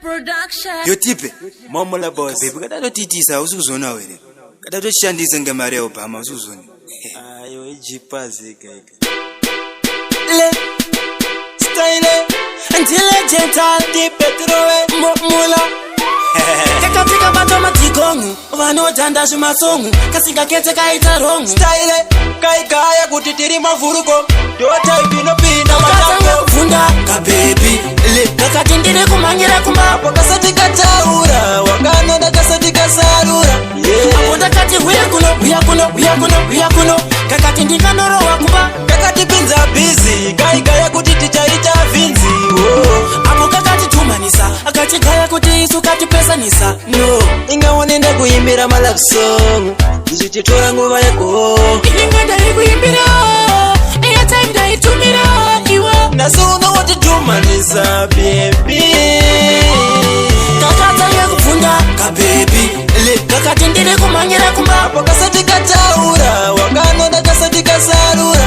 Production. Yo tipe, momola boss. Baby, kada to titisa usuzona wele. Kada to shandise ngemari ya Obama usuzona. Ayo ijipaze gaga. Le style Intelligent di petrowe mula. Kakatika bato matikongu vano tanda shumasongu kasika kete kaita rongu Style kai kuti tiri mavuruko. Dota ipino pina Katanga kufunda ka baby. Le kakatindire kumanyira kumbapo kasati kataura wakano da kasati kasarura. Apo ndakati huya kuno kakatindika noro wakumba Kakati pinza busy kai kuti tichaita vinzi. Apo kakati tumanisa akati kaya kuti isu kati pesa nisa No, ingaonenda kuimbira my love song. Ichichitora nguva yako. Ilinga ndari kuimbira airtime ndaitumira iwa Nasuno what to do manisa baby. Kakatanga kufunda Ka baby. Le kakatindire kumanyira kumbapo kasati kataura wakano da kasati kasarura.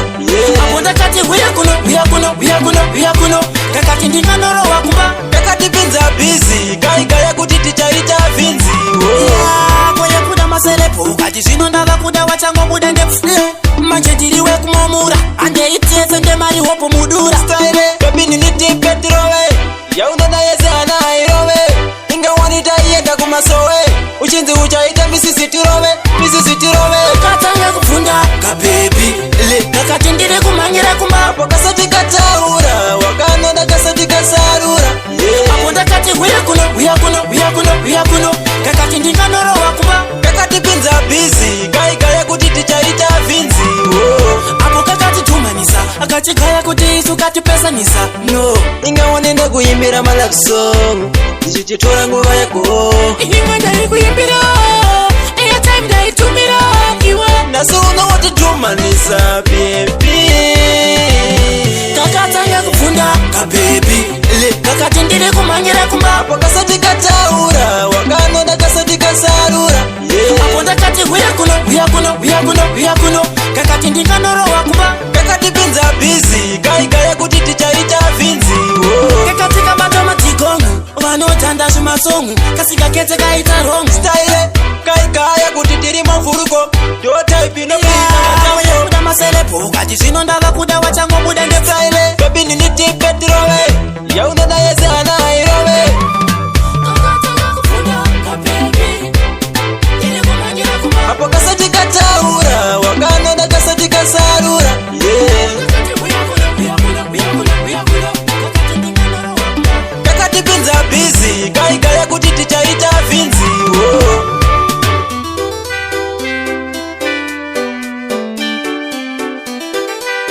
Apo ndakati huya kuno kakatindika noro wakumba Kakati pinza busy kai kuti tichaita vinzi. Kwenye kuda maselepo ukati zvino ndava kuda wachango buda ndepfule manje ndiriwe kumamura ande itiese ndemari hopo mudura Style baby niniti petrowe. Yaunona yese ana airowe. Ingawanita yenda kumasowe. Uchinzi uchaita misisi tirowe. Kakatanga kufunda Ka baby. Le kakatindire kumanyira kumbapo kasati kataura wakano da kasati kasarura. Apo ndakati huya kuno kakatindika noro wakumba Kakati pinza busy kai kuti tichaita vinzi. Apo kakati tumanisa akati kaya kuti isu kati pesa nisa No, ingaonenda kuimbira my love song. Ichichitora nguva yako. Ilinga ndari kuimbira airtime ndaitumira iwa Nasuno what to do manisa baby. Kakatanga kufunda Ka baby. Le kakatindire kumanyira kumbapo kasati kataura wakano da kasati kasarura. Apo ndakati huya kuno kakatindika noro wakumba Kakati pinza busy kai kuti tichaita vinzi. kakatika bato matikongu vanotanda zvimasongu kasika kete kaita rongu Style kai kuti tiri mavuruko. Dota ipino pina kuda maselepo ukati zvino ndava kuda wachangobuda Style baby niniti petrowe. Yaunona yese ana airowe. Apo kasati kataura wakano da kasati kasarura. Kakati pinza busy kai kuti tichaita vinzi.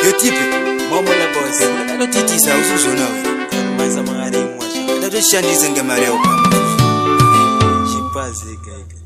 Yo tipe, momola boss. Kada to titisa usuzona wele. Maisa mangari mwasha Kada to shandise ngemari ya Obama. Jipaze gaga